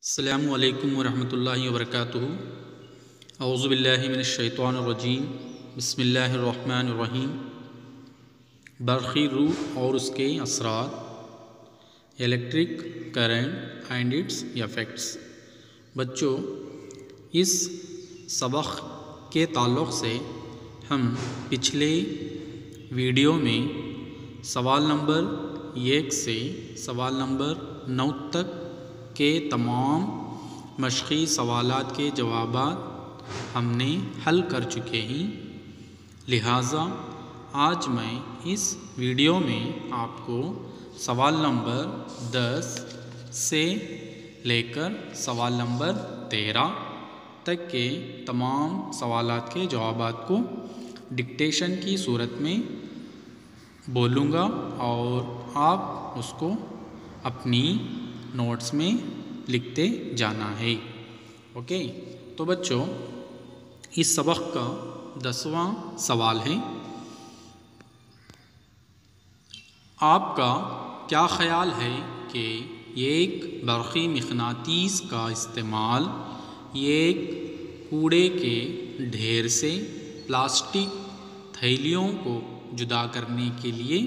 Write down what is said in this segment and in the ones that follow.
अस्सलामु अलैकुम वरहमतुल्लाहि वबरकातुहू। औज़ु बिल्लाहि मिनश्शैतानिर्रजीम। बिस्मिल्लाहिर्रहमानिर्रहीम। बरक़ी रूह और उसके असरात, electric current and it's effects. बच्चों, इस सबक के ताल्लुक़ से हम पिछले वीडियो में सवाल नंबर 1 से सवाल नंबर 9 तक के तमाम मशक़ी सवालात के जवाबात हमने हल कर चुके हैं। लिहाजा आज मैं इस वीडियो में आपको सवाल नंबर 10 से लेकर सवाल नंबर 13 तक के तमाम सवालात के जवाबात को डिक्टेशन की सूरत में बोलूँगा और आप उसको अपनी नोट्स में लिखते जाना है। ओके, तो बच्चों, इस सबक का 10वां सवाल है, आपका क्या ख़याल है कि एक बरक़ी मक़नातीस का इस्तेमाल एक कूड़े के ढेर से प्लास्टिक थैलियों को जुदा करने के लिए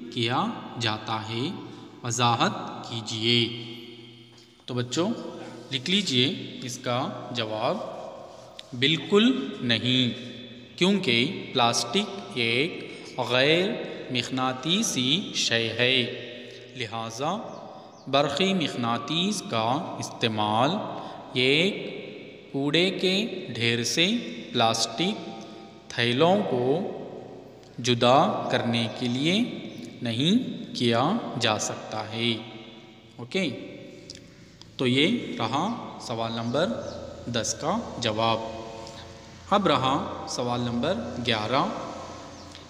किया जाता है? वज़ाहत कीजिए। तो बच्चों, लिख लीजिए इसका जवाब बिल्कुल नहीं, क्योंकि प्लास्टिक एक गैर मक़नातीसी शय है। लिहाजा बरक़ी मक़नातीस का इस्तेमाल एक कूड़े के ढेर से प्लास्टिक थैलों को जुदा करने के लिए नहीं किया जा सकता है। ओके, तो ये रहा सवाल नंबर 10 का जवाब। अब रहा सवाल नंबर 11।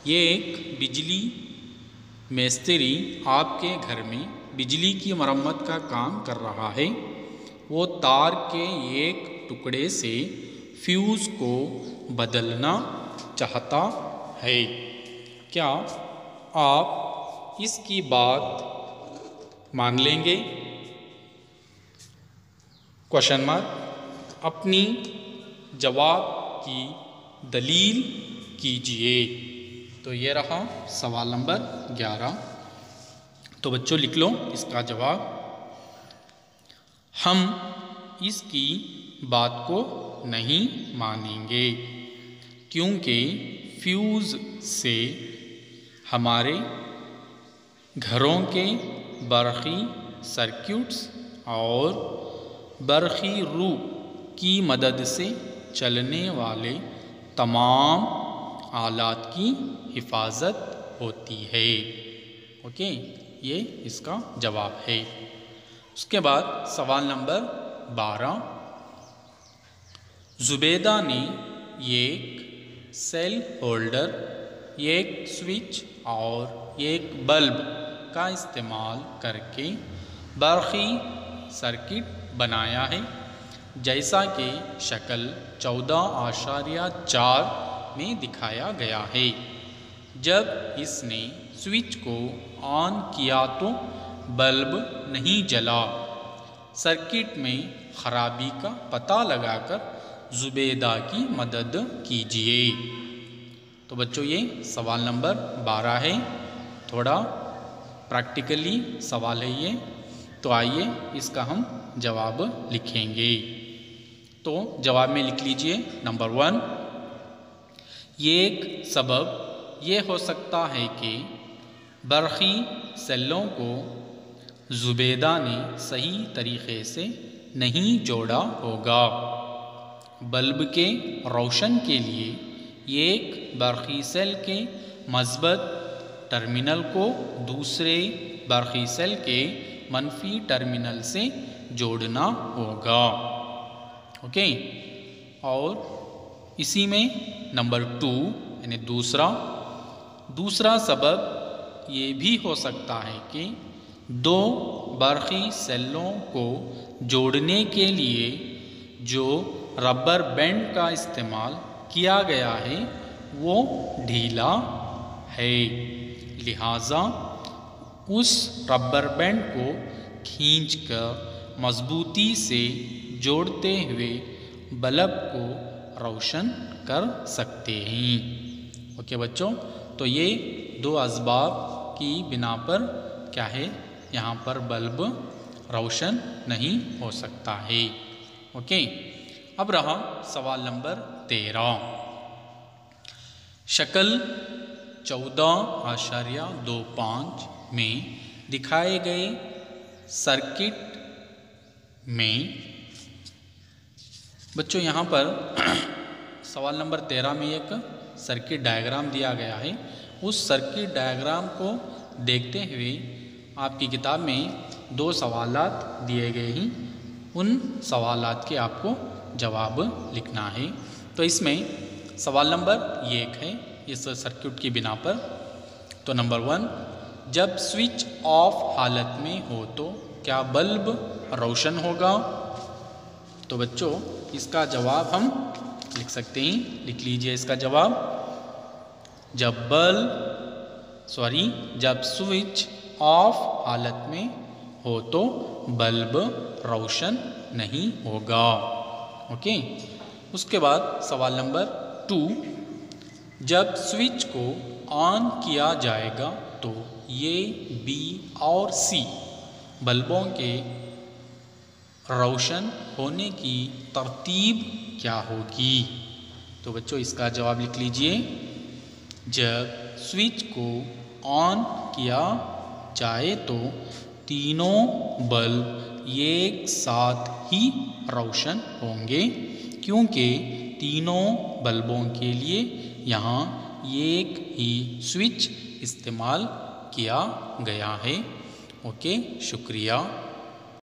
ये एक बिजली मिस्त्री आपके घर में बिजली की मरम्मत का काम कर रहा है। वो तार के एक टुकड़े से फ्यूज़ को बदलना चाहता है। क्या आप इसकी बात मान लेंगे? Question mark. अपनी जवाब की दलील कीजिए। तो ये रहा सवाल नंबर 11। तो बच्चों, लिख लो इसका जवाब। हम इसकी बात को नहीं मानेंगे, क्योंकि फ्यूज़ से हमारे घरों के बरक़ी सर्किट्स और बरक़ी रूह की मदद से चलने वाले तमाम आलात की हिफाजत होती है। ओके, ये इसका जवाब है। उसके बाद सवाल नंबर 12। ज़ुबैदा ने एक सेल होल्डर, एक स्विच और एक बल्ब का इस्तेमाल करके बरक़ी सर्किट बनाया है, जैसा कि शक्ल 14.4 में दिखाया गया है। जब इसने स्विच को ऑन किया तो बल्ब नहीं जला। सर्किट में ख़राबी का पता लगाकर ज़ुबैदा की मदद कीजिए। तो बच्चों, ये सवाल नंबर 12 है। थोड़ा प्रैक्टिकली सवाल है ये, तो आइए इसका हम जवाब लिखेंगे। तो जवाब में लिख लीजिए नंबर 1। एक सबब ये हो सकता है कि बरक़ी सेलों को ज़ुबैदा ने सही तरीक़े से नहीं जोड़ा होगा। बल्ब के रोशन के लिए एक बरक़ी सेल के मस्बत टर्मिनल को दूसरे बरक़ी सेल के मनफी टर्मिनल से जोड़ना होगा। ओके, और इसी में नंबर 2 यानी दूसरा सबब ये भी हो सकता है कि दो बरक़ी सेलों को जोड़ने के लिए जो रबर बैंड का इस्तेमाल किया गया है वो ढीला है। लिहाजा उस रबर बैंड को खींचकर मजबूती से जोड़ते हुए बल्ब को रोशन कर सकते हैं। ओके बच्चों, तो ये दो असबाब की बिना पर क्या है, यहाँ पर बल्ब रोशन नहीं हो सकता है। ओके, अब रहा सवाल नंबर 13। शक्ल 14.25 में दिखाए गए सर्किट में बच्चों यहाँ पर सवाल नंबर 13 में एक सर्किट डायग्राम दिया गया है। उस सर्किट डायग्राम को देखते हुए आपकी किताब में दो सवालात दिए गए हैं। उन सवालात के आपको जवाब लिखना है। तो इसमें सवाल नंबर 1 है इस सर्किट की बिना पर। तो नंबर 1, जब स्विच ऑफ हालत में हो तो क्या बल्ब रोशन होगा? तो बच्चों इसका जवाब हम लिख सकते हैं, लिख लीजिए इसका जवाब। जब स्विच ऑफ हालत में हो तो बल्ब रोशन नहीं होगा। ओके, उसके बाद सवाल नंबर 2, जब स्विच को ऑन किया जाएगा तो ए, बी और सी बल्बों के रोशन होने की तरतीब क्या होगी? तो बच्चों इसका जवाब लिख लीजिए। जब स्विच को ऑन किया जाए तो तीनों बल्ब एक साथ ही रोशन होंगे, क्योंकि तीनों बल्बों के लिए यहाँ एक ही स्विच इस्तेमाल किया गया है। ओके, शुक्रिया।